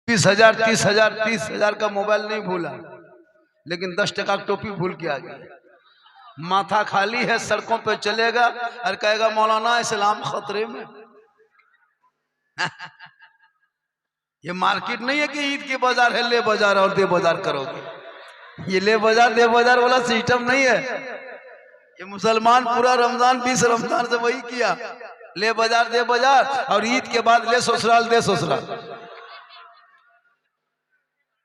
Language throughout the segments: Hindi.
20,000 30,000 30,000 का मोबाइल नहीं भूला, लेकिन 10 टका की टोपी भूल के आ गया। माथा खाली है, सड़कों पे चलेगा और कहेगा मौलाना इस्लाम खतरे में। ये मार्केट नहीं है कि ईद के बाजार है, ले बाजार और दे बाजार करोगे। ये ले बाजार दे बाजार वाला सिस्टम नहीं है। ये मुसलमान पूरा रमजान 20 रमजान से वही किया, ले बाजार दे बाजार, और ईद के बाद ले ससुराल दे ससुराल।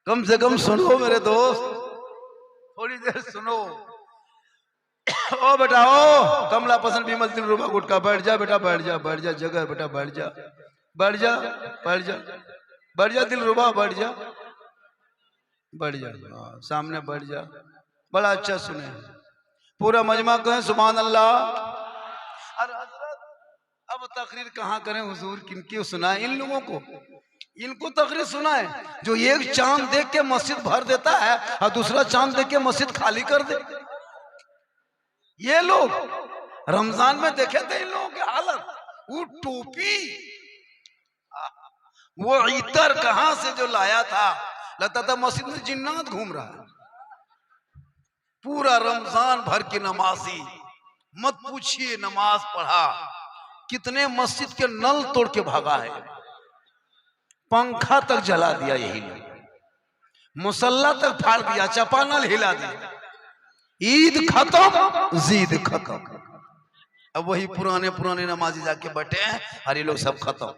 कम से कम सुनो मेरे दोस्त, थोड़ी देर सुनो। ओ बेटा ओ, कमला पसंद विमल दिल रुबा गुटका, बैठ जा बेटा, बैठ जा, बैठ जा, जगह बेटा, बैठ जा, बैठ जा, बैठ जा, बैठ जा दिल रुबा, बैठ जा, बैठ जा, सामने बैठ जा। बड़ा अच्छा सुने, पूरा मजमा कहें सुभान अल्लाह। अरे हजरत अब तकरीर कहाँ करें हुजूर, किनकी सुनाए इन लोगों को? इनको तकरीर सुनाए जो एक चांद देख के मस्जिद भर देता है और दूसरा चांद देख के मस्जिद खाली कर दे। ये लोग रमजान में देखे थे इन लोगों की हालत, वो टोपी, वो इतर कहां से जो लाया था, लगता था मस्जिद में जिन्नात घूम रहा है। पूरा रमजान भर की नमाजी, मत पूछिए नमाज पढ़ा, कितने मस्जिद के नल तोड़ के भागा है, पंखा तक जला दिया यही लोग, मुसल्ला तक फाड़ दिया, चपानल हिला दिया। ईद खत्म जीद खत्म। अब वही पुराने पुराने नमाजी जाके बैठे हैं, अरे लोग सब खत्म।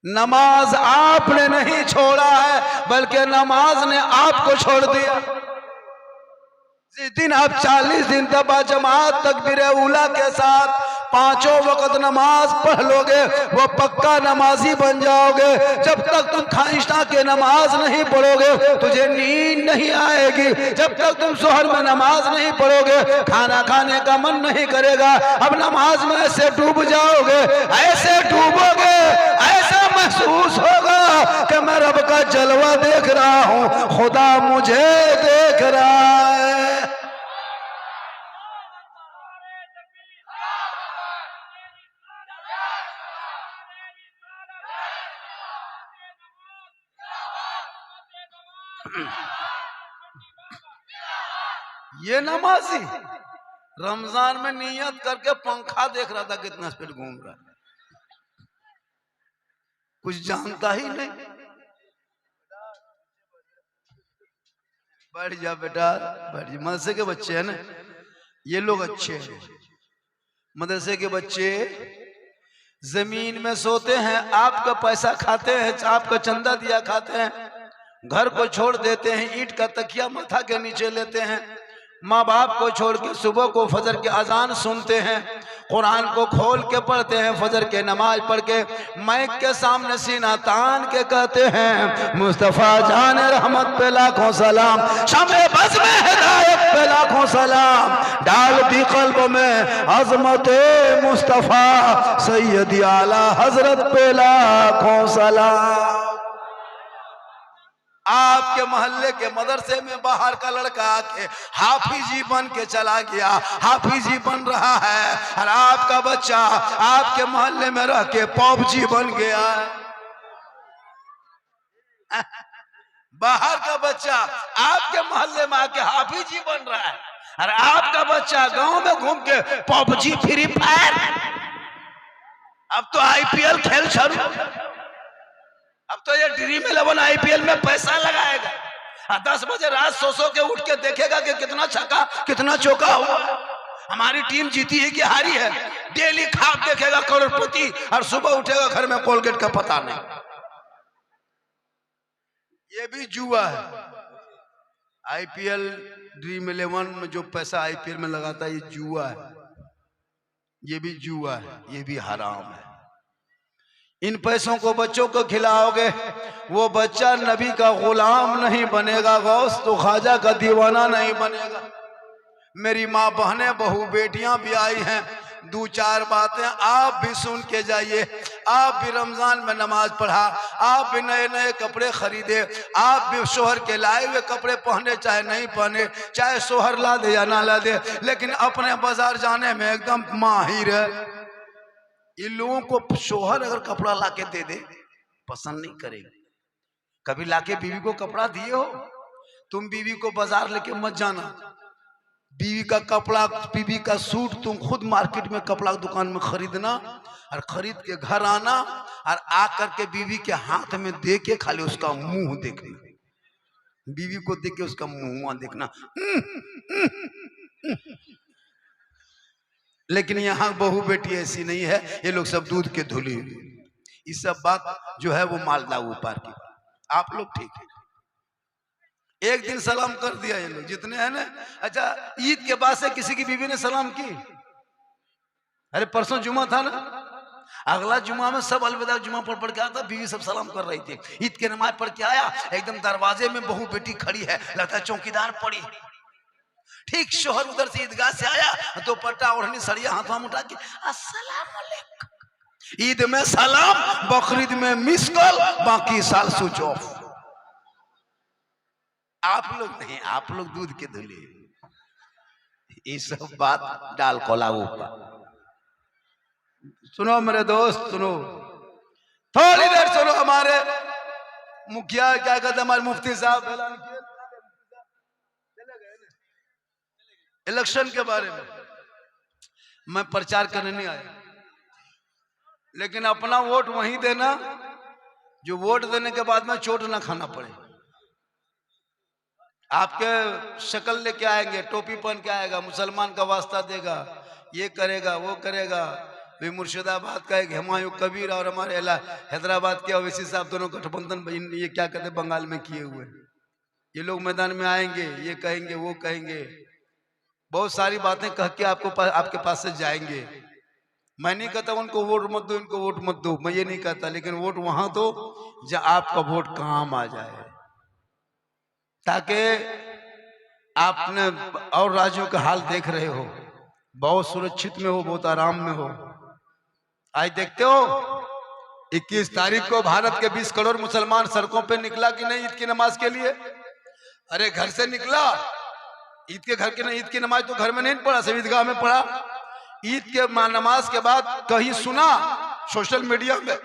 नमाज आपने नहीं छोड़ा है, बल्कि नमाज ने आपको छोड़ दिया। जिस दिन आप 40 दिन तक जमात तकबीर उला के साथ 5 वक्त नमाज पढ़ लोगे, वो पक्का नमाजी बन जाओगे। जब तक तुम खाइशा के नमाज नहीं पढ़ोगे तुझे नींद नहीं आएगी। जब तक तुम सोहर में नमाज नहीं पढ़ोगे खाना खाने का मन नहीं करेगा। अब नमाज में ऐसे डूब जाओगे, ऐसे डूबोगे, ऐसा महसूस होगा कि मैं रब का जलवा देख रहा हूँ, खुदा मुझे देख रहा है। ये नमाजी रमजान में नियत करके पंखा देख रहा था कितना स्पीड घूम रहा है, कुछ जानता ही नहीं। बैठ जा बेटा, बैठ जा। मदरसे के बच्चे हैं ना, ये लोग अच्छे हैं। मदरसे के बच्चे जमीन में सोते हैं, आपका पैसा खाते हैं, आपका चंदा दिया खाते हैं, घर को छोड़ देते हैं, ईंट का तकिया माथा के नीचे लेते हैं, माँ बाप को छोड़ के सुबह को फजर के अजान सुनते हैं, कुरान को खोल के पढ़ते हैं, फजर के नमाज पढ़ के माइक के सामने सीना तान के कहते हैं मुस्तफ़ा जान रहमत पे लाखों सलाम, शमे बस में हिदायत पे लाखों सलाम, डाल दी कल्ब में अजमत मुस्तफ़ा सैयदी आला हजरत पे लाखों सलाम। आपके मोहल्ले के मदरसे में बाहर का लड़का आके हाफिजी बन के चला गया, हाफिजी बन रहा है, और आपका बच्चा आपके मोहल्ले में रह के पौपजी बन गया। बाहर का बच्चा आपके मोहल्ले में आके हाफिजी बन रहा है, और आपका बच्चा गांव में घूम के पौपजी फ्री फायर। अब तो IPL खेल शुरू, अब तो ये ड्रीम 11 IPL में पैसा लगाएगा। 10 बजे रात सो के उठ के देखेगा कि कितना छक्का कितना चौका हुआ, हमारी टीम जीती है कि हारी है। डेली खाब देखेगा करोड़पति, और सुबह उठेगा घर में कोलगेट का पता नहीं। ये भी जुआ है। IPL ड्रीम 11 में जो पैसा IPL में लगाता है, ये जुआ है, ये भी जुआ है, ये भी हराम है। इन पैसों को बच्चों को खिलाओगे, वो बच्चा नबी का गुलाम नहीं बनेगा, गौस तो ख्वाजा का दीवाना नहीं बनेगा। मेरी माँ बहनें बहू बेटियां भी आई हैं, 2-4 बातें आप भी सुन के जाइए। आप भी रमजान में नमाज पढ़ा, आप भी नए नए कपड़े खरीदे, आप भी शोहर के लाए हुए कपड़े पहने, चाहे नहीं पहने, चाहे शोहर ला दे या ना ला दे, लेकिन अपने बाजार जाने में एकदम माहिर है। इन लोगों को शोहर अगर कपड़ा ला के दे दे पसंद नहीं करेंगे, कभी लाके बीवी को कपड़ा दिए हो? तुम बीवी को बाजार लेके मत जाना। बीवी का कपड़ा, बीवी का सूट तुम खुद मार्केट में कपड़ा दुकान में खरीदना और खरीद के घर आना और आकर के बीवी के हाथ में दे के खाली उसका मुंह देखना। बीवी को देख के उसका मुंह देखना। लेकिन यहाँ बहू बेटी ऐसी नहीं है, ये लोग सब दूध के धुली हुई। ये सब बात जो है वो मालदा ऊपर की। आप लोग ठीक है, एक दिन सलाम कर दिया ये लोग जितने हैं ना। अच्छा, ईद के बाद से किसी की बीवी ने सलाम की? अरे परसों जुमा था ना, अगला जुमा में सब अलविदा जुमा पढ़ के आता, बीवी सब सलाम कर रही थी। ईद की नमाज पढ़ के आया, एकदम दरवाजे में बहू बेटी खड़ी है, लगता है चौकीदार पड़ी। ठीक शोहर उधर से ईदगाह से आया, दुपट्टा ओढ़नी सड़िया हाथों में उठा के अस्सलाम वालेकुम। ईद में सलाम, बकरीद में मिस कॉल, बाकी साल स्विच ऑफ। आप लोग नहीं, आप लोग दूध के धुले। ये सब बात डाल कोला ऊपर। सुनो मेरे दोस्त, सुनो थोड़ी देर सुनो। हमारे मुखिया क्या कहते, हमारे मुफ्ती साहब ऐलान किए इलेक्शन के बारे में। मैं प्रचार करने नहीं आया, लेकिन अपना वोट वहीं देना जो वोट देने के बाद में चोट ना खाना पड़े। आपके शक्ल लेके आएंगे, टोपी पहन के आएगा, मुसलमान का वास्ता देगा, ये करेगा वो करेगा। भी मुर्शिदाबाद का एक हुमायूं कबीर और हमारे हैदराबाद के ओवैसी साहब दोनों गठबंधन ये क्या कहते बंगाल में किए हुए। ये लोग मैदान में आएंगे, ये कहेंगे वो कहेंगे, बहुत सारी बातें कह के आपके पास से जाएंगे। मैं नहीं कहता उनको वोट मत दो, इनको वोट मत दो, मैं ये नहीं कहता, लेकिन वोट वहां दो जहां आपका वोट काम आ जाए, ताकि आपने और राज्यों का हाल देख रहे हो, बहुत सुरक्षित में हो, बहुत आराम में हो। आज देखते हो 21 तारीख को भारत के 20 करोड़ मुसलमान सड़कों पे निकला कि नहीं ईद की नमाज के लिए? अरे घर से निकला, ईद के घर के ईद की नमाज तो घर में नहीं पढ़ा, सब ईदगाह में पढ़ा। ईद के नमाज के बाद कहीं सुना सोशल मीडिया में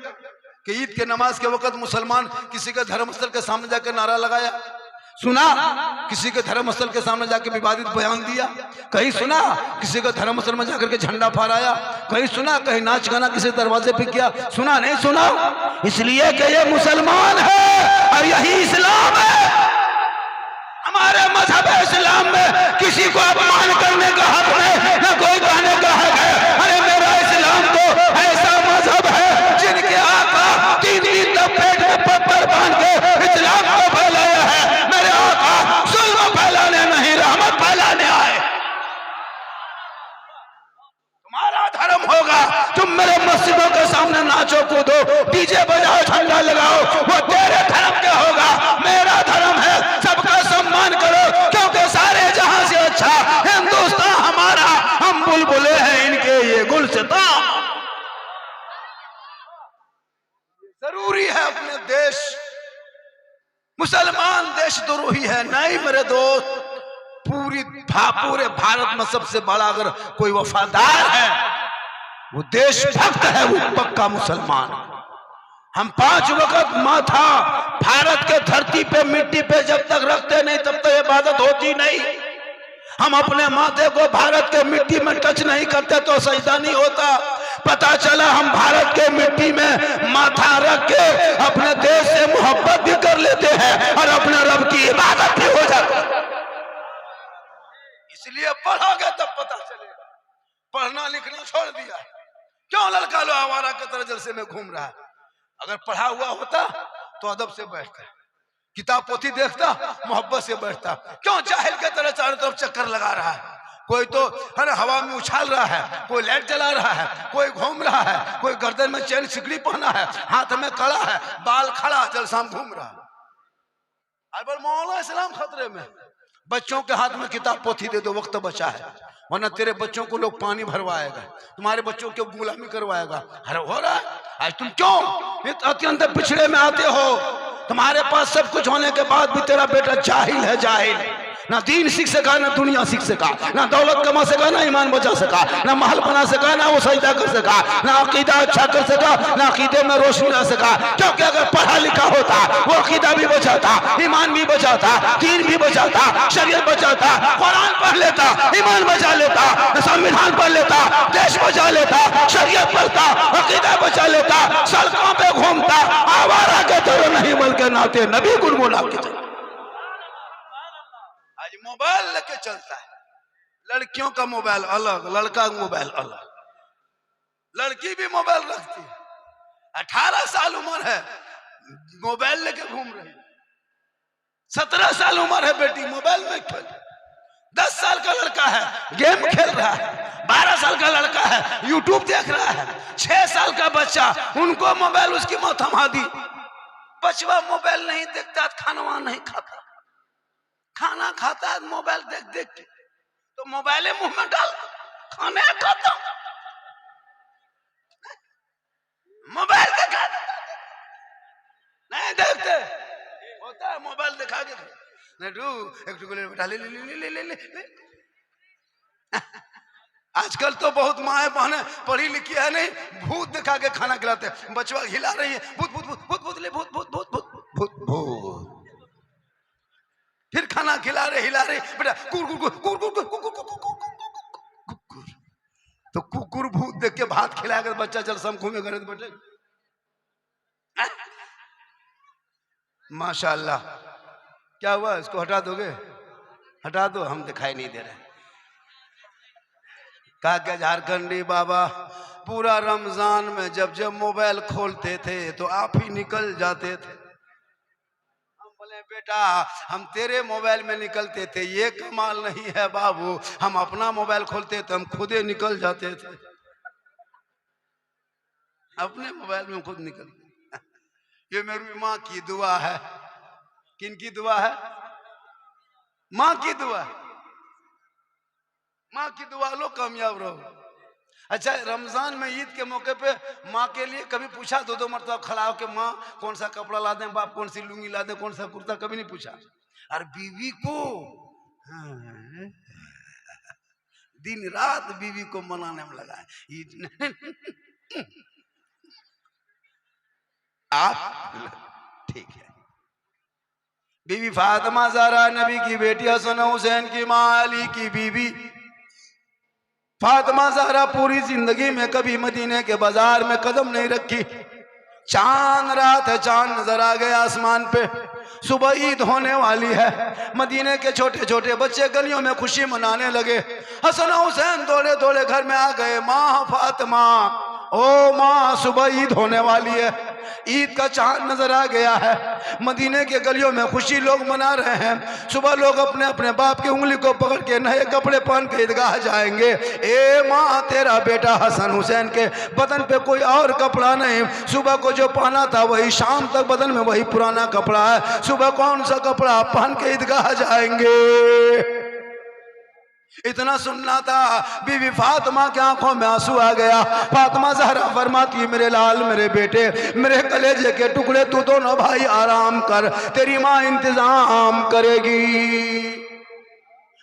कि ईद के नमाज के वक्त मुसलमान किसी के धर्मस्थल के सामने जाकर नारा लगाया? सुना किसी के धर्मस्थल के सामने जाकर विवादित बयान दिया? कहीं सुना किसी के धर्मस्थल में जाकर के झंडा फहराया? कहीं सुना कहीं नाच गाना किसी दरवाजे पे किया? सुना नहीं सुना, इसलिए कि ये मुसलमान है और यही इस्लाम है। हमारे मजहब इस्लाम में किसी को अपमान करने का हक नहीं, न कोई कहने का हक है। अरे मेरा इस्लाम तो ऐसा मजहब है जिनके आका 3 दिन तक पेट में पत्थर बांध के इस्लाम को फैलाया है। मेरे आका जुल्म फैलाने नहीं, रहमत फैलाने आए। तुम्हारा धर्म होगा तुम मेरे मस्जिदों के सामने नाचो कूदो, डीजे बजाओ, झंडा लगाओ, वो तेरे धर्म का होगा। मेरा धर्म है सबका सम्मान करो, क्योंकि सारे जहां से अच्छा हिंदुस्तान हमारा, हम बुलबुले हैं इनके ये गुलसिता। जरूरी है अपने देश, मुसलमान देशद्रोही है नहीं मेरे दोस्त। पूरे भारत में सबसे बड़ा अगर कोई वफादार है वो देशभक्त है, वो पक्का मुसलमान। हम 5 वक्त माथा भारत के धरती पे मिट्टी पे जब तक रखते नहीं तब तक इबादत होती नहीं। हम अपने माथे को भारत के मिट्टी में टच नहीं करते तो सजदा नहीं होता। पता चला हम भारत के मिट्टी में माथा रख के अपने देश से मोहब्बत भी कर लेते हैं और अपने रब की इबादत भी हो जाती है। इसलिए पढ़ोगे तब पता चलेगा। पढ़ना लिखना छोड़ दिया, क्यों लड़का लो आवारा के तरह जलसे में घूम रहा है? अगर पढ़ा हुआ होता तो अदब से बैठता, किताब पोथी देखता, मोहब्बत से बैठता। क्यों जाहिल के तरह चारों तरफ चक्कर लगा रहा है? कोई तो हर हवा में उछाल रहा है, कोई लाइट जला रहा है, कोई घूम रहा है, कोई गर्दन में चैन सिकड़ी पहना है, हाथ में कड़ा है, बाल खड़ा जलसा में घूम रहा है। अरे मौला इस्लाम खतरे में। बच्चों के हाथ में किताब पोथी दे दो, वक्त बचा है, वरना तेरे बच्चों को लोग पानी भरवाएगा, तुम्हारे बच्चों को गुलामी करवाएगा। अरे हो रहा है आज तुम क्यों अत्यंत पिछड़े में आते हो? तुम्हारे पास सब कुछ होने के बाद भी तेरा बेटा जाहिल है, जाहिल। ना दीन सीख सका, ना दुनिया सीख सका, ना दौलत कमा सका, ना ईमान बचा सका, ना महल बना सका, ना वो सजदा कर सका, ना अकीदा अच्छा कर सका, ना अकीदे में रोशनी ला सका। क्योंकि अगर पढ़ा लिखा होता वो अकीदा भी बचाता, ईमान भी बचाता, दीन भी बचाता, शरीयत बचाता, कुरान पढ़ लेता, ईमान बचा लेता, संविधान पढ़ लेता, देश बचा लेता, शरीयत पढ़ता, अकीदा बचा लेता, सड़कों पे घूमता, आवारा के तरह नहीं बल्कि नाते नबी गुनगुना के चलता। आज मोबाइल लेके चलता है, लड़कियों का मोबाइल अलग, लड़का का मोबाइल अलग, लड़की भी मोबाइल रखती है, 18 साल उम्र है मोबाइल लेके घूम रही, 17 साल उम्र है बेटी मोबाइल में खेल, 10 साल का लड़का है गेम खेल रहा है, 12 साल का लड़का है यूट्यूब देख रहा है, 6 साल का बच्चा उनको मोबाइल उसकी मौत थमा दी। बचवा मोबाइल नहीं देखता, खाना नहीं खाता, खाना खाता है मोबाइल देख देख के, तो मोबाइल मुंह में डाल खाने खाता, मोबाइल देखा नहीं देखते, होता है मोबाइल दिखा के एक टुकड़े बैठा ले ले ले ले ले ले ले। आजकल तो बहुत माए बहने पढ़ी लिखी है नहीं, भूत दिखा के खाना खिलाते हैं, बचवा हिला रही है भूत भूत भूत भूत भूत ले भूत भूत भूत भूत भूत भूत, फिर खाना खिला रहे हिला रहे बेटा कुकुर कुकुर कुकुर कुकुर कुकुर, तो कुकुर भूत देख के भात खिला कर बच्चा चल सम घूमे घर बैठे। माशाअल्लाह, क्या हुआ, इसको हटा दोगे? हटा दो, हम दिखाई नहीं दे रहे। कहा क्या झारखंडी बाबा पूरा रमजान में जब जब मोबाइल खोलते थे तो आप ही निकल जाते थे। हम बोले बेटा हम तेरे मोबाइल में निकलते थे, ये कमाल नहीं है बाबू, हम अपना मोबाइल खोलते थे हम खुद ही निकल जाते थे, अपने मोबाइल में खुद निकल। ये मेरी माँ की दुआ है। किन की दुआ है? माँ की दुआ। माँ की दुआ लो, कामयाब रहो। अच्छा, रमजान में ईद के मौके पे माँ के लिए कभी पूछा? दो मरतबा खड़ा हो के माँ कौन सा कपड़ा ला दें, बाप कौन सी लुंगी ला दें, कौन सा कुर्ता, कभी नहीं पूछा? और बीवी को दिन रात बीवी को मनाने में लगा है। आप ठीक है। बीवी फातिमा ज़हरा नबी की बेटी, हसन हुसैन की माँ अली की बीवी। फातिमा ज़हरा पूरी जिंदगी में कभी मदीने के बाजार में कदम नहीं रखी। चांद रात है, चांद नजर आ गया आसमान पे, सुबह ईद होने वाली है। मदीने के छोटे छोटे बच्चे गलियों में खुशी मनाने लगे। हसन हुसैन दौड़े दौड़े घर में आ गए। माँ फातिमा, ओ माँ सुबह ईद होने वाली है, ईद का चांद नजर आ गया है। मदीने के गलियों में खुशी लोग मना रहे हैं। सुबह लोग अपने अपने बाप की उंगली को पकड़ के नए कपड़े पहन के ईदगाह जाएंगे। ए माँ, तेरा बेटा हसन हुसैन के बदन पे कोई और कपड़ा नहीं, सुबह को जो पहना था वही शाम तक बदन में वही पुराना कपड़ा है। सुबह कौन सा कपड़ा पहन के ईदगाह जाएंगे? इतना सुनना था, बीवी फातिमा की आंखों में आंसू आ गया। फातिमा ज़हरा फरमाती, मेरे लाल, मेरे बेटे, मेरे कलेजे के टुकड़े, तू दोनों भाई आराम कर, तेरी माँ इंतजाम करेगी।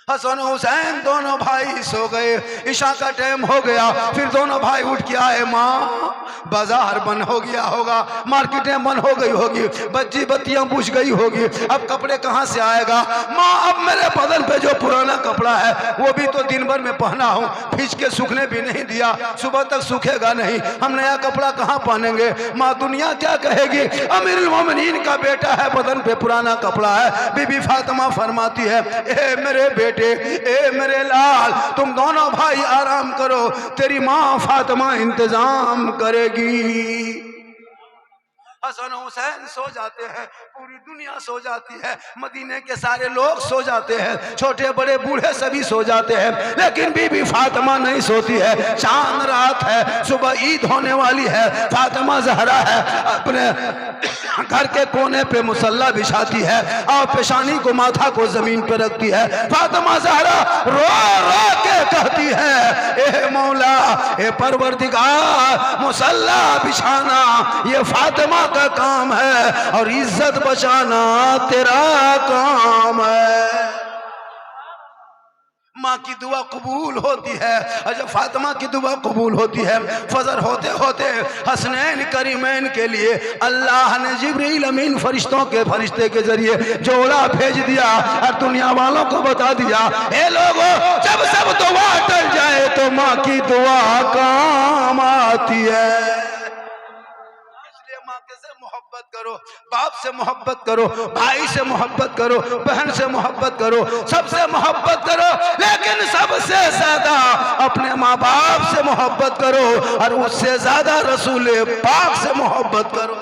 हसन हुसैन दोनों भाई सो गए। ईशा का टाइम हो गया, फिर दोनों भाई उठ के आए। माँ, बाजार बंद हो गया होगा, मार्केटें बंद हो गई होगी, बच्ची बत्तियां बुझ गई होगी, अब कपड़े कहाँ से आएगा? माँ, अब मेरे बदन पे जो पुराना कपड़ा है वो भी तो दिन भर में पहना हूँ, खींच के सूखने भी नहीं दिया, सुबह तक सूखेगा नहीं, हम नया कपड़ा कहाँ पहनेंगे? माँ, दुनिया क्या कहेगी? अमीरुल मोमिनीन का बेटा है, बदन पे पुराना कपड़ा है। बीबी फातिमा फरमाती है, ए मेरे बेटे, ए मेरे लाल, तुम दोनों भाई आराम करो, तेरी माँ फातिमा इंतजाम करेगी। हसन हुसैन सो जाते हैं, पूरी दुनिया सो जाती है, मदीने के सारे लोग सो जाते हैं, छोटे बड़े बूढ़े सभी सो जाते हैं, लेकिन बीबी फातिमा नहीं सोती है। चांद रात है, सुबह ईद होने वाली है। फातिमा ज़हरा है, अपने घर के कोने पे मुसल्ला बिछाती है और पेशानी को, माथा को जमीन पे रखती है। फातिमा ज़हरा रो रो के कहती है, ए मौला, ए परवरदिगार, मुसल्ला बिछाना ये फातिमा का काम है और इज्जत बचाना तेरा काम है। माँ की दुआ कबूल होती है। और जब फातिमा की दुआ कबूल होती है, फजर होते होते हसनैन करीमैन के लिए अल्लाह ने जिब्रील अमीन फरिश्ते के जरिए जोड़ा भेज दिया और दुनिया वालों को बता दिया, ए लोगों, जब सब दुआ टल जाए तो माँ की दुआ काम आती है। मोहब्बत करो, बाप से मोहब्बत करो, भाई से मोहब्बत करो, बहन से मोहब्बत करो, सबसे मोहब्बत करो, लेकिन सबसे ज्यादा अपने माँ बाप से मोहब्बत करो और उससे ज्यादा रसूल पाक से मोहब्बत करो।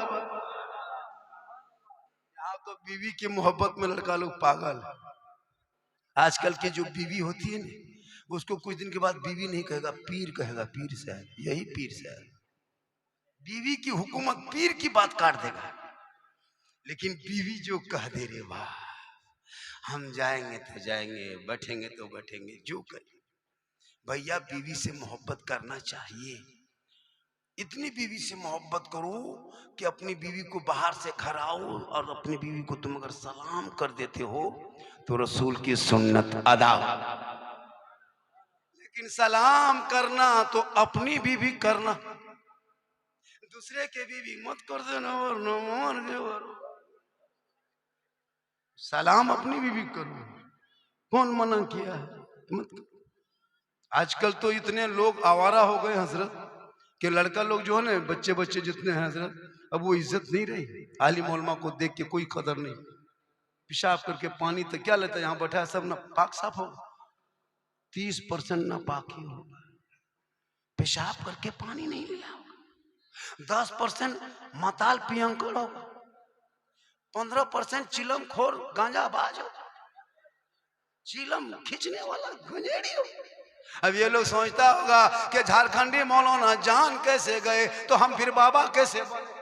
यहाँ तो बीवी की मोहब्बत में लड़का लोग पागल। आजकल की जो बीवी होती है ना, उसको कुछ दिन के बाद बीवी नहीं कहेगा, पीर कहेगा, पीर से है, यही पीर से है। बीवी की हुकूमत पीर की बात काट देगा, लेकिन बीवी जो कह दे रे वाह, हम जाएंगे तो जाएंगे, बैठेंगे तो बैठेंगे, जो करें। भैया बीवी से मोहब्बत करना चाहिए। इतनी बीवी से मोहब्बत करो कि अपनी बीवी को बाहर से घर आओ और अपनी बीवी को तुम अगर सलाम कर देते हो तो रसूल की सुन्नत अदा। लेकिन सलाम करना तो अपनी बीवी करना, दूसरे के बीवी मत कर देना वरना मार दे। सलाम अपनी बीवी करो, कौन मना किया है? मत। आजकल तो इतने लोग आवारा हो गए हजरत कि लड़का लोग जो है ना, बच्चे जितने हैं हजरत, अब वो इज्जत नहीं रही। आलिम उलमा को देख के कोई कदर नहीं। पेशाब करके पानी तो क्या लेता है, यहाँ बैठा है सब ना पाक साफ होगा, 30% ना पाक ही होगा। पेशाब करके पानी नहीं लिया होगा, 10% मताल पियंकड़ होगा, 15% चिलम खोर गांजा बाज होगा, चिलम खींचने वाला गुंजेड़ी होगा। अब ये लोग सोचता होगा कि झारखंडी मौलाना जान कैसे गए तो हम फिर बाबा कैसे बने।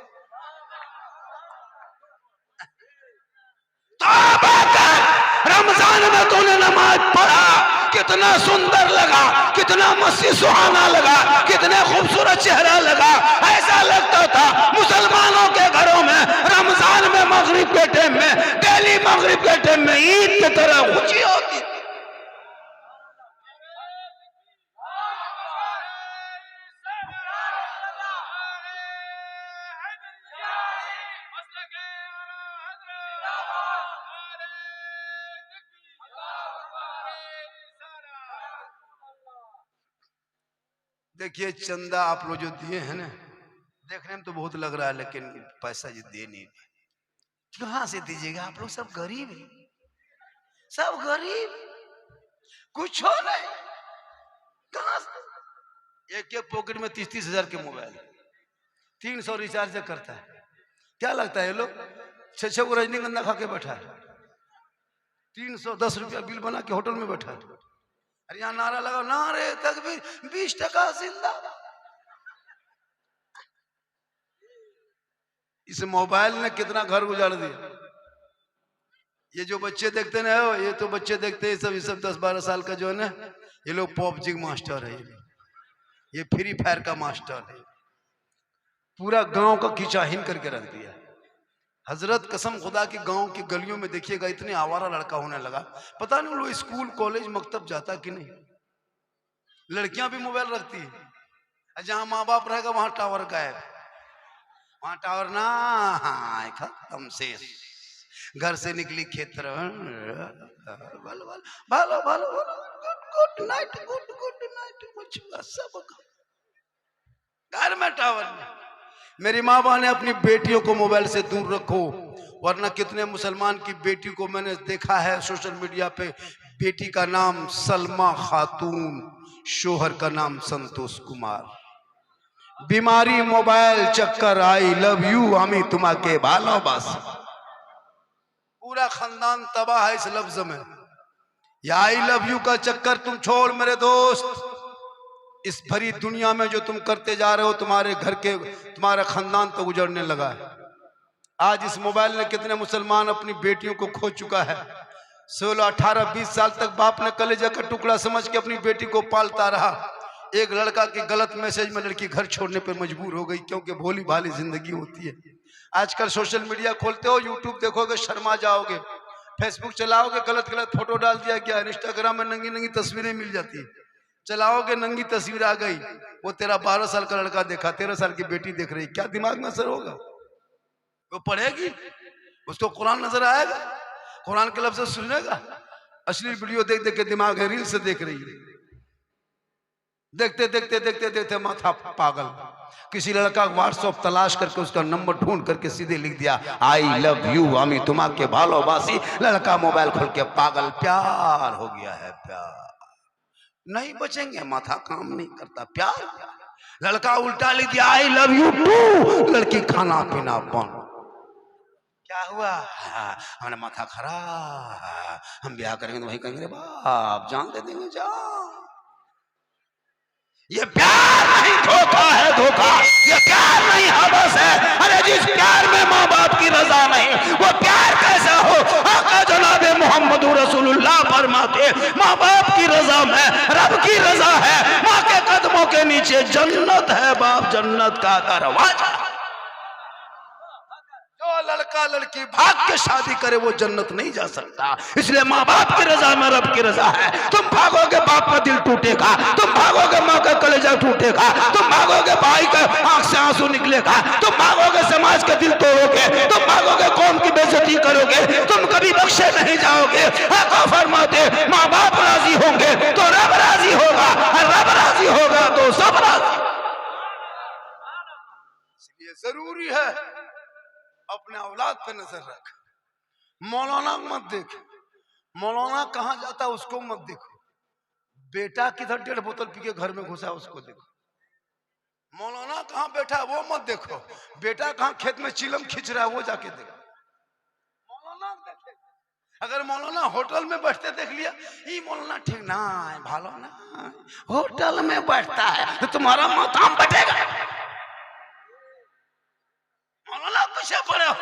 रमजान में तूने नमाज पढ़ा, कितना सुंदर लगा, कितना मस्ती सुहाना लगा, कितने खूबसूरत चेहरा लगा। ऐसा लगता था मुसलमानों के घरों में रमजान में मगरिब के टाइम में, डेली मगरिब के टाइम में ईद की तरह ऊंची होती। देखिए चंदा आप लोग जो दिए हैं ना, देखने में तो बहुत लग रहा है, लेकिन पैसा ये दे नहीं, कहां से दीजिएगा? आप लोग सब गरीब हैं, सब गरीब, कुछ हो नहीं, कहां से? एक पॉकेट में 30-30 हजार के मोबाइल, 300 रिचार्ज करता है। क्या लगता है ये लोग 6 को रजनीगंधा खा के बैठा है, 310 रुपया बिल बना के होटल में बैठा है। अरे यहाँ नारा लगाओ, नारे तकबीर, 20% जिंदाबाद। इस मोबाइल ने कितना घर गुजार दिया। ये जो बच्चे देखते ना, ये तो बच्चे देखते हैं सब, ये सब 10-12 साल का जो है ना, ये लोग पबजी के मास्टर है, ये फ्री फायर का मास्टर है, पूरा गांव का खिंचाहिन करके रख दिया। हजरत कसम खुदा की गांव की गलियों में देखिएगा इतने आवारा लड़का होने लगा, पता नहीं वो स्कूल कॉलेज मकतब जाता कि नहीं। लड़कियां भी मोबाइल रखती है, जहां माँ बाप रहेगा वहां टावर गायब, वहां टावर ना खत्म से, घर से निकली खेत गुड नाइट सब घर में टावर नहीं। मेरी माँ बाप ने अपनी बेटियों को मोबाइल से दूर रखो, वरना कितने मुसलमान की बेटी को मैंने देखा है सोशल मीडिया पे, बेटी का नाम सलमा खातून, शोहर का नाम संतोष कुमार, बीमारी मोबाइल चक्कर, आई लव यू हमी तुम्हारे भालो बस। पूरा खानदान तबाह है इस लफ्ज में। या आई लव यू का चक्कर तुम छोड़ मेरे दोस्त, इस भरी दुनिया में जो तुम करते जा रहे हो, तुम्हारे घर के, तुम्हारा खानदान तो गुजरने लगा है। आज इस मोबाइल ने कितने मुसलमान अपनी बेटियों को खो चुका है। 16, 18, 20 साल तक बाप ने कलेजा का टुकड़ा समझ के अपनी बेटी को पालता रहा। एक लड़का के गलत मैसेज में लड़की घर छोड़ने पर मजबूर हो गई, क्योंकि भोली भाली जिंदगी होती है। आजकल सोशल मीडिया खोलते हो, यूट्यूब देखोगे शर्मा जाओगे। फेसबुक चलाओगे गलत गलत फोटो डाल दिया क्या, इंस्टाग्राम में नंगी नंगी तस्वीरें मिल जाती है, चलाओगे नंगी तस्वीर आ गई, वो तेरा 12 साल का लड़का देखा, 13 साल की बेटी देख रही, क्या दिमाग में असर होगा? वो पढ़ेगी, उसको कुरान नजर आएगा, कुरान के लफ्ज़ सुनेगा? अश्लील वीडियो देख देख के दिमाग है रील से देख रही है, देखते देखते देखते देखते माथा पागल। किसी लड़का व्हाट्सएप तलाश करके उसका नंबर ढूंढ करके सीधे लिख दिया आई लव यू अमी तुमा के भालोबासी, लड़का मोबाइल खोल के पागल, प्यार हो गया है, प्यार नहीं बचेंगे, माथा काम नहीं करता, प्यार। लड़का उल्टा लिख दिया आई लव यू टू, लड़की खाना पीना बंद। क्या हुआ? हमारा माथा खराब, हम ब्याह करेंगे तो वही कहेंगे बाप जान दे देंगे जान। ये प्यार नहीं, धोखा है, धोखा। ये प्यार नहीं हवस है। अरे जिस प्यार में माँ बाप की रजा नहीं, वो प्यार कैसा हो? आका जनाबे मोहम्मद रसूलुल्लाह फरमाते माँ बाप की रजा में रब की रजा है, माँ के कदमों के नीचे जन्नत है, बाप जन्नत का दरवाजा। जो लड़का लड़की भाग के शादी करे वो जन्नत नहीं जा सकता, इसलिए माँ बाप की रजा में रब की रजा है। तुम भागोगे बाप का दिल टूटेगा, तुम भागोगे माँ का कलेजा टूटेगा, तुम भागोगे भाई का आंख से आंसू निकलेगा, तुम भागोगे समाज का दिल तोड़ोगे, तुम भागोगे कौम की बेइज्जती करोगे, तुम कभी बख्शे नहीं जाओगे। आका फरमाते माँ बाप राजी होंगे तो रब राजी होगा, रब राजी होगा तो सब राजी। इसलिए जरूरी है अपने औलाद पे नजर रख। मौलाना मत देख, मौलाना कहाँ जाता उसको मत देखो, बेटा किधर 1.5 बोतल पी के घर में घुसा उसको देखो। मौलाना कहाँ बैठा वो मत देखो, बेटा कहाँ खेत में चिलम खींच रहा है वो जाके देखो। मौलाना देखे, अगर मौलाना होटल में बैठते देख लिया ये मौलाना ठीक ना है, भालो ना होटल में बैठता है तो तुम्हारा माथा बैठेगा। मौलाना पीछे पड़े हो,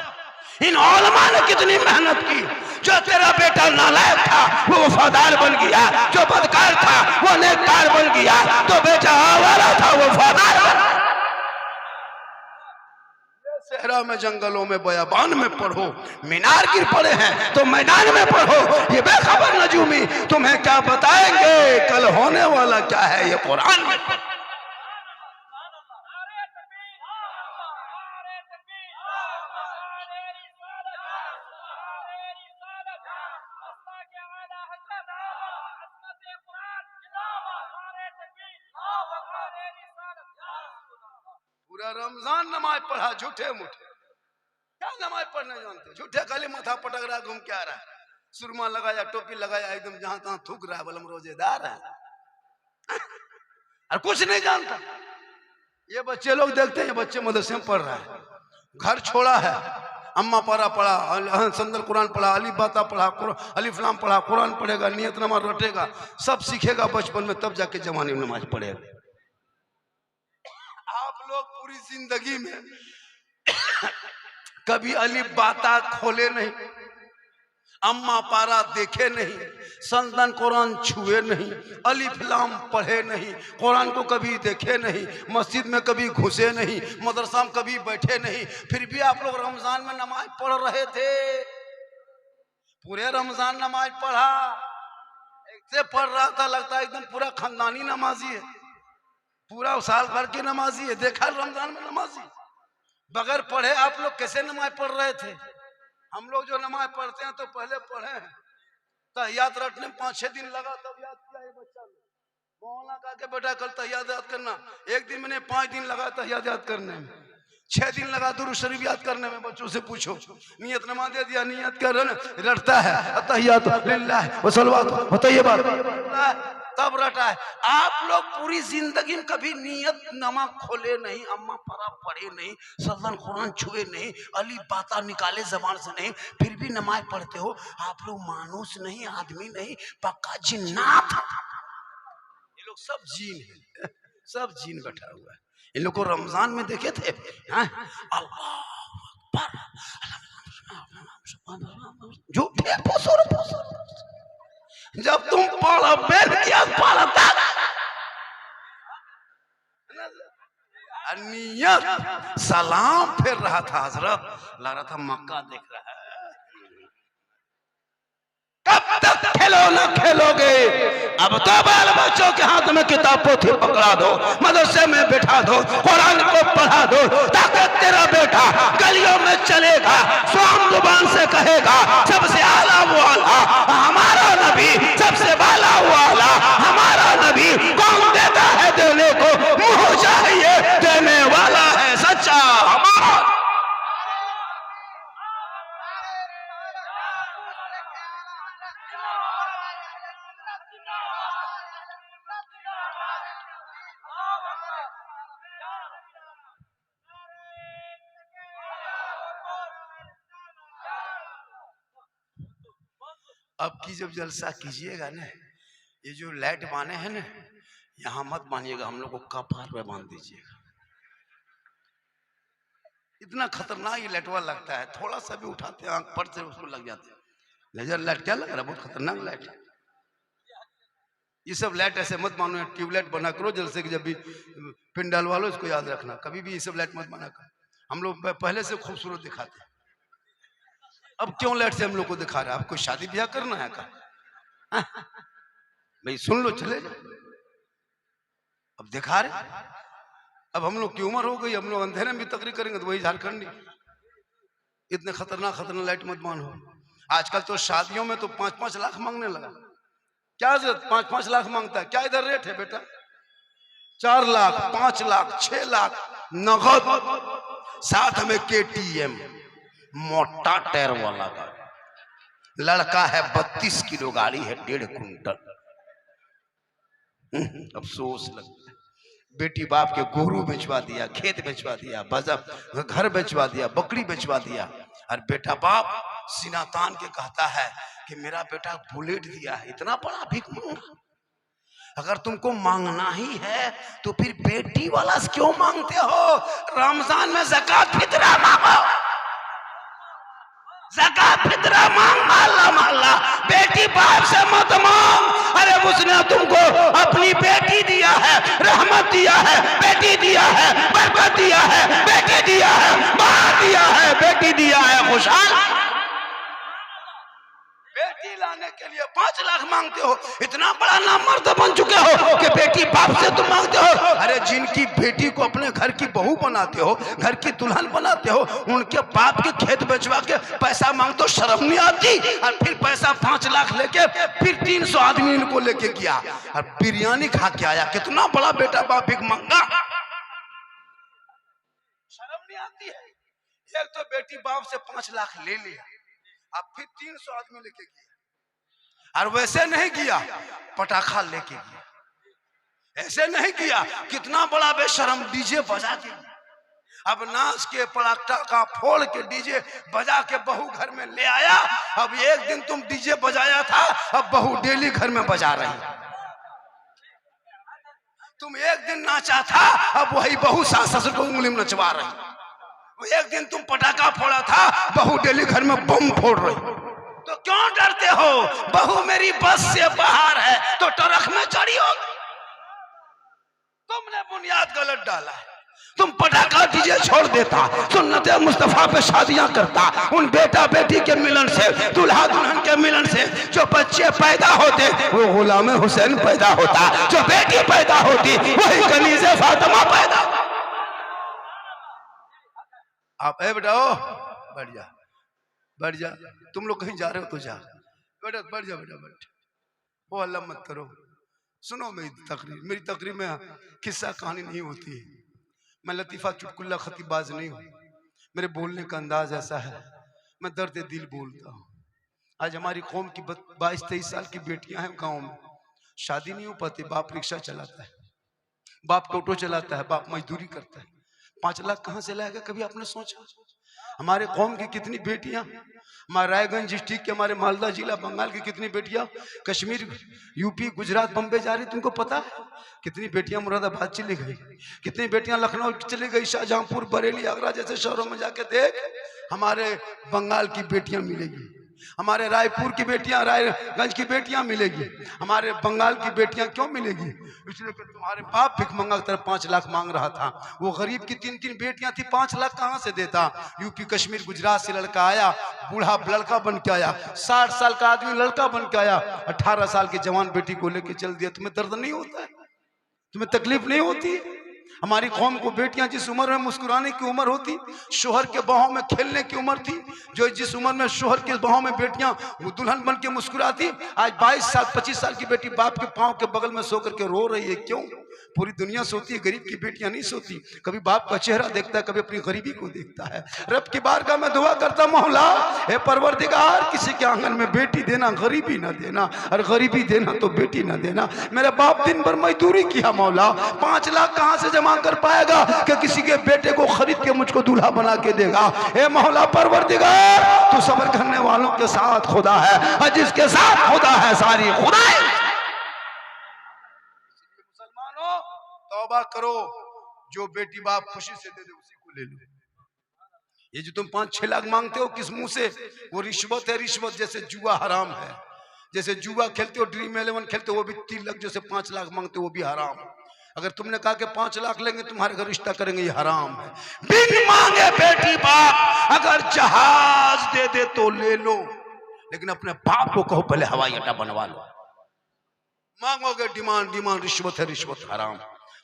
इन उलमा ने कितनी मेहनत की। जो तेरा बेटा नालायक था वो वफादार बन गया, जो बदकार था वो नेककार बन गया, तो बेटा आवारा था वो वफादार बन। सहरा में जंगलों में बयाबान में पढ़ो, मीनार गिर पड़े हैं तो मैदान में पढ़ो। ये बेखबर नजूमी तुम्हें क्या बताएंगे कल होने वाला क्या है, ये कुरान में। पूरा रमजान नमाज पढ़ा झूठे मूठे, क्या नमाज पढ़ने जानते, झूठे खाली माथा पटक रहा, घूम के आ रहा है, सुरमा लगाया टोपी लगाया एकदम जहां तहां थूक रहा है, बलम रोजेदार है और कुछ नहीं जानता। ये बच्चे लोग देखते हैं, ये बच्चे मदरसे में पढ़ रहा है, घर छोड़ा है, अम्मा पारा पढ़ा, संदल कुरान पढ़ा, अली बाता पढ़ा, अलिफ लाम पढ़ा, कुरान पढ़ेगा, नियत नमाज रटेगा, सब सीखेगा बचपन में, तब जाके जवानी में नमाज पढ़ेगा। आप लोग पूरी जिंदगी में कभी अली बाता खोले नहीं, अम्मा पारा देखे नहीं, संदन कुरान छुए नहीं, अलिफ लाम पढ़े नहीं, कुरान को कभी देखे नहीं, मस्जिद में कभी घुसे नहीं, मदरसा में कभी बैठे नहीं, फिर भी आप लोग रमजान में नमाज पढ़ रहे थे। पूरे रमजान नमाज पढ़ा, एक से पढ़ रहा था, लगता है एकदम पूरा खानदानी नमाजी है, पूरा साल भर की नमाजी है। देखा रमजान में नमाजी बगैर पढ़े आप लोग कैसे नमाज पढ़ रहे थे। हम लोग जो नमाज पढ़ते हैं तो पहले पढ़े हैं, तहियात रटने 5-6 दिन लगा तब याद किया है बच्चा ने। मौलाना कहा के बेटा कल तहियात याद करना, एक दिन मैंने 5 दिन लगा तहियात याद करने में, 6 दिन लगा दुरूद शरीफ याद करने में। बच्चों से पूछो, नियत नमा दे दिया, नियत कर रटता है, तहियात लिल्लाह व सलवात व तय्यबात तब रटा है। आप लोग पूरी जिंदगी में कभी नियत नमा खोले नहीं, अम्मा परा पढ़े नहीं, सदन कुरान छुए नहीं, अली बाता निकाले जबान से नहीं, फिर भी नमाज पढ़ते हो। आप लोग मानुस नहीं, आदमी नहीं, पक्का जिन्नात। ये लोग सब जीन है, सब जीन बैठा हुआ है। इन लोग को रमजान में देखे थे, अल्लाह अकबर, झूठे जब तुम पढ़ो बैठ किया पढ़ता नियत सलाम फिर रहा था, हजरत लग रहा था मक्का देख रहा है। खिलौना खेलोगे। अब तो बाल बच्चों के हाथ में किताब पोथी पकड़ा दो, मदरसे में बैठा दो, कुरान को पढ़ा दो, ताकि तेरा बेटा गलियों में चलेगा, स्वाम जुबान से कहेगा सबसे आला वो आला हमारा नबी, सबसे बाला वो आला हमारा नबी। कौन देता है देने को, मुंह चाहिए देने वाला है सच्चा हमारा। अब की जब जलसा कीजिएगा ना, ये जो लाइट बांधे हैं ना, यहाँ मत बांधिएगा, हम लोग को कपार पे बांध दीजिएगा। इतना खतरनाक ये लाइट वाला लगता है, थोड़ा सा भी उठाते हैं आंख पर से उसको लग जाते हैं। लेजर लाइट क्या लग रहा है, बहुत खतरनाक लाइट है। ये सब लाइट ऐसे मत मानो, ट्यूबलाइट बना करो जलसे की जब भी पिन डालवा लो, इसको याद रखना, कभी भी ये सब लाइट मत बना कर। हम लोग पहले से खूबसूरत दिखाते हैं, अब क्यों लाइट से हम लोग को दिखा रहा है? आपको शादी ब्याह करना है का? भाई सुन लो, चले जाओ, अब दिखा रहे। अब हम लोग की उम्र हो गई, हम लोग अंधेरे में भी तकरीर करेंगे तो वही झारखंडी। इतने खतरनाक खतरनाक लाइट मत मानो। आजकल तो शादियों में तो 5-5 लाख मांगने लगा। क्या जरूरत 5-5 लाख मांगता है? क्या इधर रेट है बेटा? 4 लाख, 5 लाख, 6 लाख नगद, साथ में KTM मोटा टायर वाला गाड़ी। लड़का है 32 किलो, गाड़ी है 1.5 कुंटल। अफसोस लगता है, बेटी बाप के गोरू बेचवा दिया, खेत बेचवा दिया, घर बेचवा दिया, बकरी बेचवा दिया, और बेटा बाप सीना तान के कहता है कि मेरा बेटा बुलेट दिया है। इतना बड़ा भीख मांगा। अगर तुमको मांगना ही है तो फिर बेटी वाला क्यों मांगते हो? रमजान में ज़कात फितरा मांगो, ज़कात फितरा मांग, माला माला। बेटी बाप से मत मांग। अरे उसने तुमको अपनी बेटी दिया है, रहमत दिया है, बेटी दिया है, बरकत दिया है, बेटी दिया है, मां दिया है, बेटी दिया है, खुशहाल। बेटी लाने के लिए 5 लाख मांगते हो। इतना बड़ा नामर्द बन चुके हो कि बेटी बाप से तुम मांगते हो। अरे जिनकी बेटी को अपने घर की बहू बनाते हो, घर की दुल्हन बनाते हो, उनके बाप के खेत बेचवा के पैसा मांगते हो, शर्म नहीं आती? और फिर पैसा 5 लाख लेके फिर 300 आदमी इनको लेके गया और बिरयानी खा के आया। कितना बड़ा बेटा बाप भीख मांगा, शर्म नहीं आती है? एक तो बेटी बाप से 5 लाख ले लिया, अब फिर 300 आदमी लेके गया। और वैसे नहीं किया, पटाखा लेके गया। ऐसे नहीं किया, कितना बड़ा बेशरम, डीजे बजा के। अब नाच के पटाखा फोड़ के डीजे बजा के बहू घर में ले आया। अब एक दिन तुम डीजे बजाया था, अब बहू डेली घर में बजा रही। तुम एक दिन नाचा था, अब वही बहू सास ससुर को उंगली में नचवा रही। एक दिन तुम पटाखा फोड़ा था, बहू डेली घर में बम फोड़ रही। तो क्यों डरते हो? बहू मेरी बस से बाहर है तो ट्रक में चढ़ी हो। तुमने बुनियाद गलत डाला है। तुम पटाखा डीजे छोड़ देता, सुन्नत मुस्तफा पे शादियां करता, उन बेटा बेटी के मिलन से, दुल्हा दुल्हन के मिलन से जो बच्चे पैदा होते वो गुलाम हुसैन पैदा होता, जो बेटी पैदा होती वही कनीज़े फातिमा पैदा। आप बेटा ओ बढ़ जा, बढ़ जा। तुम लोग कहीं जा रहे हो तो जा बेटा, बढ़ जा बेटा, बैठ। वो अल्लाह मत करो। सुनो मेरी तकरीर में किस्सा कहानी नहीं होती है। मैं लतीफ़ा चुटकुल्ला खतीबाज नहीं हूँ। मेरे बोलने का अंदाज ऐसा है, मैं दर्द दिल बोलता हूँ। आज हमारी कौम की 22-23 साल की बेटियां हैं गाँव में, शादी नहीं हो पाती। बाप रिक्शा चलाता है, बाप टोटो चलाता है, बाप मजदूरी करता है। 5 लाख कहाँ से लाएगा? कभी आपने सोचा? हमारे कौम की कितनी बेटियां, हमारे रायगंज डिस्ट्रिक्ट के, हमारे मालदा जिला बंगाल की कितनी बेटियां कश्मीर, यूपी, गुजरात, बम्बे जा रही, तुमको पता है? कितनी बेटियां मुरादाबाद चली गई, कितनी बेटियां लखनऊ चली गई, शाहजहांपुर, बरेली, आगरा जैसे शहरों में जाके देख, हमारे बंगाल की बेटियां मिलेगी। हमारे रायपुर की बेटियां, रायगंज की बेटियां मिलेगी, हमारे बंगाल की बेटियां क्यों मिलेगी? इसलिए कि तुम्हारे बाप भिखमंगा की तरफ 5 लाख मांग रहा था। वो गरीब की 3-3 बेटियां थी, 5 लाख कहां से देता? यूपी कश्मीर गुजरात से लड़का आया, बूढ़ा लड़का बन के आया, 60 साल का आदमी लड़का बन के आया, 18 साल की जवान बेटी को लेके चल दिया। तुम्हें दर्द नहीं होता है? तुम्हें तकलीफ नहीं होती? हमारी कौम को बेटियां जिस उम्र में मुस्कुराने की उम्र होती, शोहर के बाहों में खेलने की उम्र थी, जो जिस उम्र में शोहर के बाहों में बेटियां वो दुल्हन बन के मुस्कुराती, आज 22 साल 25 साल की बेटी बाप के पांव के बगल में सो करके रो रही है। क्यों? पूरी दुनिया सोती है, गरीब की बेटियां नहीं सोती। कभी बाप का चेहरा देखता है, कभी अपनी गरीबी को देखता है। रब की बारगाह में दुआ करता, मौला हे परवरदिगार, किसी के आंगन में बेटी देना गरीबी ना देना, और गरीबी देना तो बेटी ना देना। मेरा बाप दिन भर मजदूरी किया मौला, 5 लाख कहां से जमा कर पाएगा कि किसी के बेटे को खरीद के मुझको दूल्हा बना के देगा? हे मौला परवरदिगार, तू सब्र करने वालों के साथ खुदा है, और जिसके साथ खुदा है सारी खुदा है। मुसलमानों तौबा करो, जो बेटी बाप खुशी से दे दे उसी को ले लो। ये जो तुम 5-6 लाख मांगते हो किस मुंह से? वो रिश्वत है, रिश्वत। जैसे जुआ हराम है, जैसे जुआ खेलते हो, ड्रीम 11 खेलते हो, वो भी 3 लाख जैसे 5 लाख मांगते हो, वो भी हराम। अगर तुमने कहा कि 5 लाख लेंगे तुम्हारे घर रिश्ता करेंगे, ये हराम है। बिन मांगे बेटी बाप अगर जहाज दे दे तो ले लो, लेकिन अपने बाप को कहो पहले हवाई अड्डा बनवा लो। मांगोगे डिमांड, रिश्वत है, रिश्वत हराम।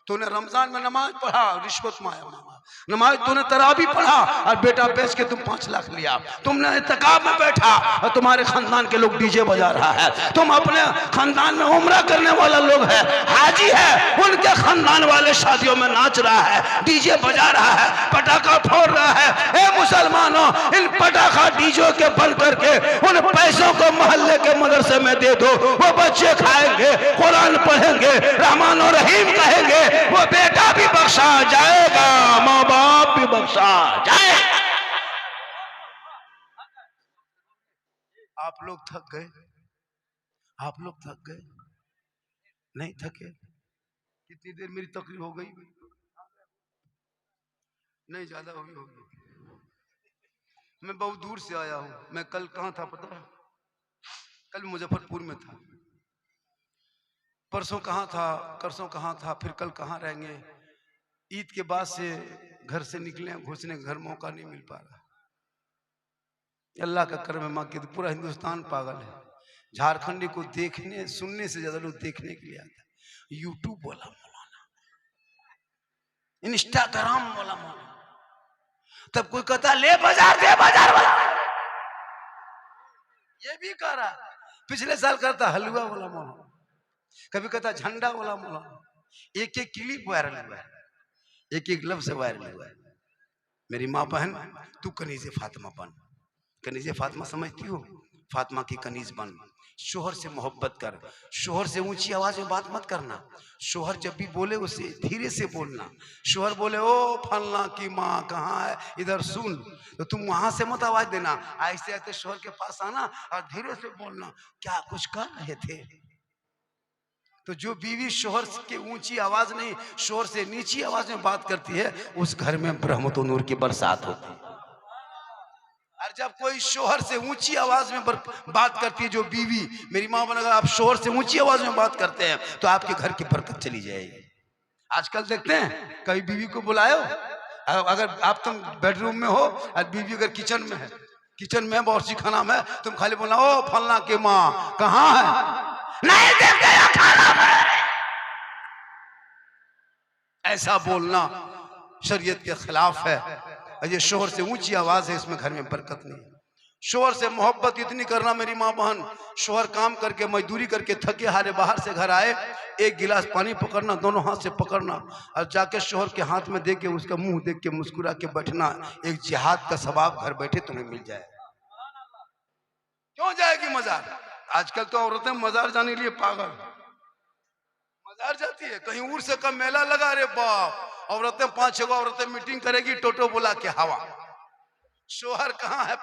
तूने रमजान में नमाज पढ़ा, रिश्वत मांगा। नमाज तूने तरावी पढ़ा और बेटा बेच के तुम 5 लाख लिया। तुमने इत्तिकाफ में बैठा और तुम्हारे खानदान के लोग डीजे बजा रहा है। तुम अपने खानदान में उम्रा करने वाला लोग है, हाजी है, उनके खानदान वाले शादियों में नाच रहा है, डीजे बजा रहा है, पटाखा फोड़ रहा है। ए मुसलमानों, इन पटाखा डीजे के बंद करके उन पैसों को मोहल्ले के मदरसे में दे दो। वो बच्चे खाएंगे, कुरान पढ़ेंगे, रहमान और रहीम कहेंगे, वो बेटा भी बख्शा जाएगा, माँ बाप भी बख्शा जाए। आप लोग थक गए? आप लोग थक गए? नहीं थके? कितनी देर मेरी तकरीर हो गई? नहीं ज्यादा होगी। मैं बहुत दूर से आया हूं। मैं कल कहां था पता है? कल मुजफ्फरपुर में था, परसों कहां था, फिर कल कहां रहेंगे। ईद के बाद से घर से निकले, घुसने घर मौका नहीं मिल पा रहा। अल्लाह का करम है, माँ की पूरा हिंदुस्तान पागल है। झारखंडी को देखने सुनने से ज्यादा लोग देखने के लिए आता है। यूट्यूब वाला मौलाना, इंस्टाग्राम वाला मौलाना, तब कोई कहता ले बाजार दे बाजार वाला, ये भी कह रहा। पिछले साल करता हलवा वाला मौलाना, कभी कहता झंडा वाला मौलाना। एक एक क्लिप वायरल हुआ है, एक एक लफ्ज वायरल हुआ है। मेरी माँ बहन, तू कनीज़े फातिमा बन। कनीज़े फातिमा समझती हो? फातिमा की कनीज बन। शोहर से मोहब्बत कर, शोहर से ऊंची आवाज में बात मत करना। शोहर जब भी बोले उसे धीरे से बोलना। शोहर बोले ओ फलना की माँ कहाँ है, इधर सुन, तो तुम वहां से मत आवाज देना, ऐसे ऐसे शोहर के पास आना और धीरे से बोलना, क्या कुछ कर रहे थे। तो जो बीवी शोहर के ऊंची आवाज नहीं, शोहर से नीची आवाज में बात करती है, उस घर में रहमत व नूर की बरसात होती है। और जब कोई शोहर से ऊंची आवाज में बात करती है, जो बीवी, मेरी माँ बन, अगर आप शोहर से ऊंची आवाज में बात करते हैं तो आपके घर की बरकत चली जाएगी। आजकल देखते हैं कभी बीवी को बुलायो, अगर आप तुम बेडरूम में हो और बीवी अगर किचन में है, किचन में बावर्ची खाना में, तुम खाली बोलना ओ फलना के माँ कहाँ है, नहीं देख गया खाना में। ऐसा बोलना शरीयत के खिलाफ है। ये शोहर से ऊंची आवाज है, इसमें घर में बरकत नहीं। शोहर से मोहब्बत इतनी करना मेरी माँ बहन, शोहर काम करके मजदूरी करके थके हारे बाहर से घर आए, एक गिलास पानी पकड़ना, दोनों हाथ से पकड़ना और जाके शोहर के हाथ में दे के उसका मुंह देख के मुस्कुरा के बैठना। एक जिहाद का सवाब घर बैठे तुम्हें मिल जाए। क्यों जाएगी मजार? आजकल तो औरतें मजार जाने के लिए पागल, मजार जाती है। कहीं उर से कम मेला लगा, रे बाप, औरतें 5-6 औरतें मीटिंग करेगी, टोटो बुला के हवा। शोहर कहाँ है?